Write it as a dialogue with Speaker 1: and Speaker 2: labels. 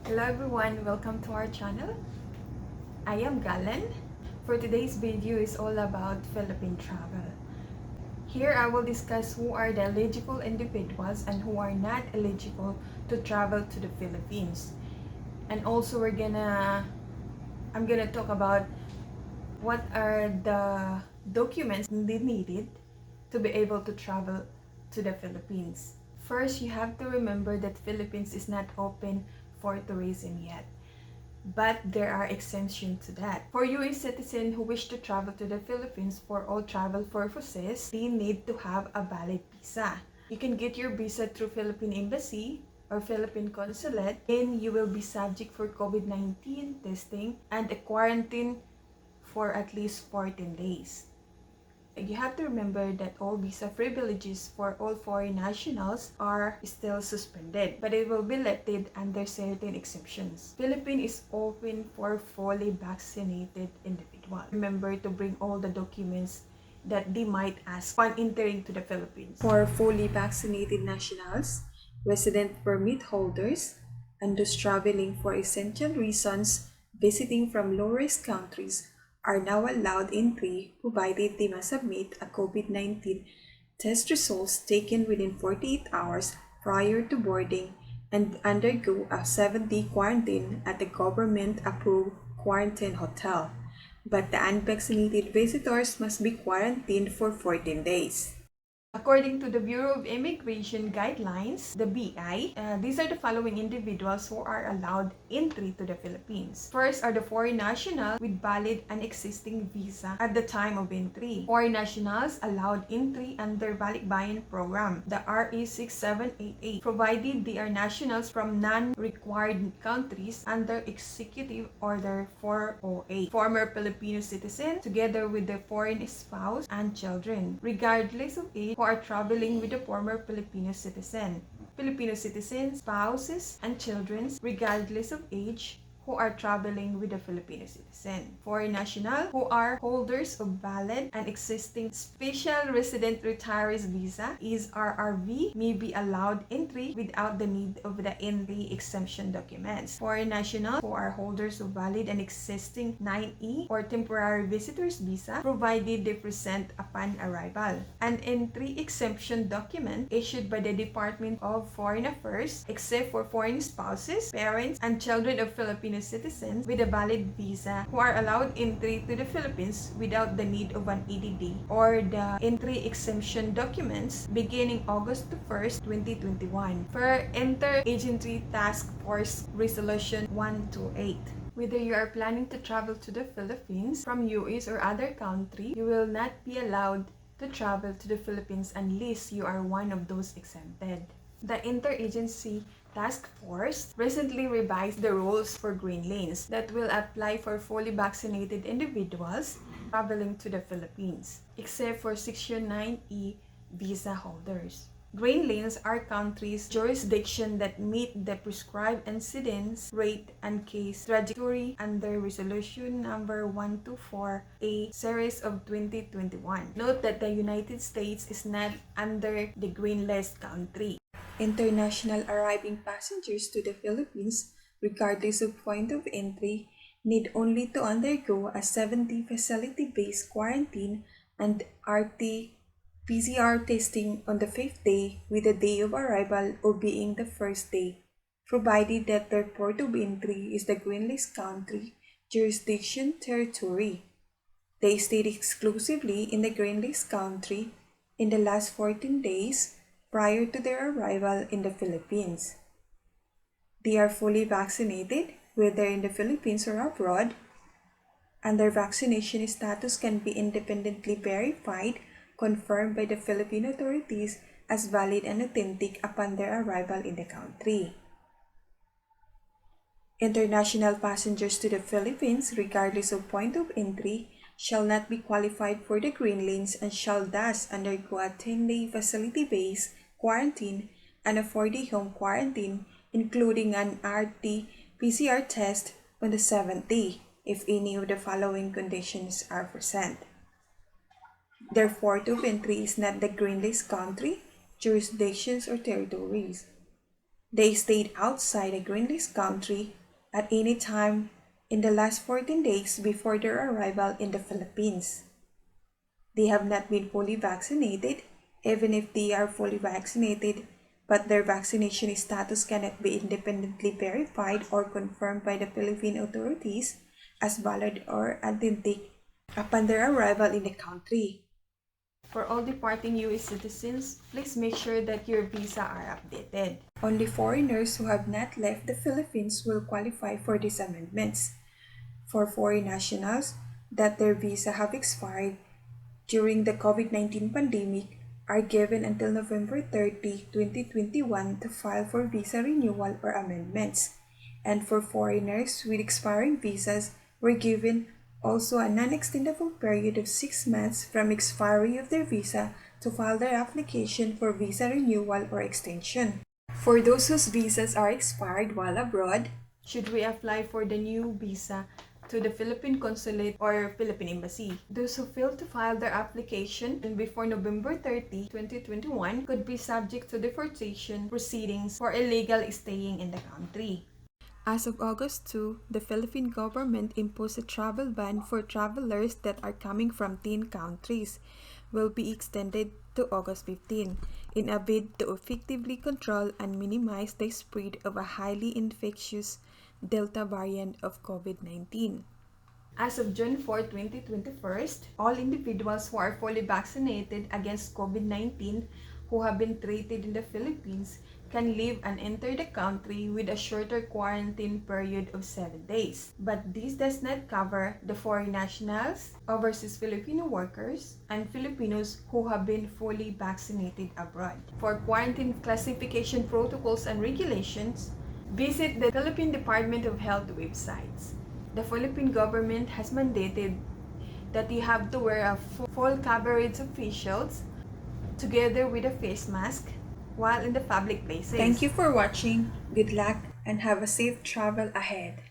Speaker 1: Hello everyone, welcome to our channel. I am Galen. For today's video is all about Philippine travel. Here I will discuss who are the eligible individuals and who are not eligible to travel to the Philippines. And also I'm gonna talk about what are the documents needed to be able to travel to the Philippines. First, you have to remember that Philippines is not open for tourism yet, but there are exemptions to that. For US citizens who wish to travel to the Philippines for all travel purposes, they need to have a valid visa. You can get your visa through Philippine Embassy or Philippine consulate, and you will be subject for COVID-19 testing and a quarantine for at least 14 days. You have to remember that all visa privileges for all foreign nationals are still suspended, but it will be lifted under certain exceptions. Philippines is open for fully vaccinated individuals. Remember to bring all the documents that they might ask upon entering to the Philippines. For fully vaccinated nationals, resident permit holders, and those traveling for essential reasons, visiting from low-risk countries, are now allowed entry provided they must submit a COVID-19 test results taken within 48 hours prior to boarding and undergo a 7-day quarantine at a government-approved quarantine hotel. But the unvaccinated visitors must be quarantined for 14 days. According to the Bureau of Immigration Guidelines, the BI, these are the following individuals who are allowed entry to the Philippines. First are the foreign nationals with valid and existing visa at the time of entry. Foreign nationals allowed entry under Balikbayan program, the RE 6788, provided they are nationals from non-required countries under Executive Order 408. Former Filipino citizens, together with their foreign spouse and children, regardless of age, who are traveling with a former Filipino citizen. Filipino citizens, spouses, and children, regardless of age, who are traveling with a Filipino citizen. Foreign national who are holders of valid and existing Special Resident Retirees Visa is RRV may be allowed entry without the need of the entry exemption documents. Foreign national who are holders of valid and existing 9E or temporary visitors visa provided they present upon arrival. An entry exemption document issued by the Department of Foreign Affairs except for foreign spouses, parents, and children of Filipino citizens with a valid visa who are allowed entry to the Philippines without the need of an EDD or the entry exemption documents beginning August 1st, 2021 per Inter-Agency Task Force Resolution 128. Whether you are planning to travel to the Philippines from US or other country, you will not be allowed to travel to the Philippines unless you are one of those exempted. The Interagency Task Force recently revised the rules for green lanes that will apply for fully vaccinated individuals traveling to the Philippines, except for Section 9E visa holders. Green lanes are countries' jurisdiction that meet the prescribed incidence rate and case trajectory under Resolution number 124A series of 2021. Note that the United States is not under the green list country. International arriving passengers to the Philippines, regardless of point of entry, need only to undergo a 7-day facility-based quarantine and RT-PCR testing on the 5th day with the day of arrival or being the first day, provided that their port of entry is the green list country, jurisdiction, territory. They stayed exclusively in the green list country in the last 14 days prior to their arrival in the Philippines. They are fully vaccinated, whether in the Philippines or abroad, and their vaccination status can be independently verified, confirmed by the Philippine authorities as valid and authentic upon their arrival in the country. International passengers to the Philippines, regardless of point of entry, shall not be qualified for the green lanes and shall thus undergo a 10-day facility-based quarantine and a 4-day home quarantine, including an RT-PCR test on the 7th day if any of the following conditions are present. Their port of entry is not the green list country, jurisdictions, or territories. They stayed outside a green list country at any time in the last 14 days before their arrival in the Philippines. They have not been fully vaccinated, even if they are fully vaccinated, but their vaccination status cannot be independently verified or confirmed by the Philippine authorities as valid or authentic upon their arrival in the country. For all departing US citizens, please make sure that your visa are updated. Only foreigners who have not left the Philippines will qualify for these amendments. For foreign nationals that their visa have expired during the COVID-19 pandemic are given until November 30, 2021 to file for visa renewal or amendments. And for foreigners with expiring visas were given also a non-extendable period of 6 months from expiry of their visa to file their application for visa renewal or extension. For those whose visas are expired while abroad, should we apply for the new visa to the Philippine consulate or Philippine embassy? Those who fail to file their application before November 30, 2021 could be subject to deportation proceedings for illegal staying in the country. As of August 2, the Philippine government imposed a travel ban for travelers that are coming from 10 countries, will be extended to August 15 in a bid to effectively control and minimize the spread of a highly infectious Delta variant of COVID-19. As of June 4, 2021, all individuals who are fully vaccinated against COVID-19 who have been treated in the Philippines can leave and enter the country with a shorter quarantine period of 7 days. But this does not cover the foreign nationals, overseas Filipino workers, and Filipinos who have been fully vaccinated abroad. For quarantine classification protocols and regulations, visit the Philippine Department of Health websites. The Philippine government has mandated that you have to wear a full coverage of face shields together with a face mask while in the public places. Thank you for watching. Good luck and have a safe travel ahead.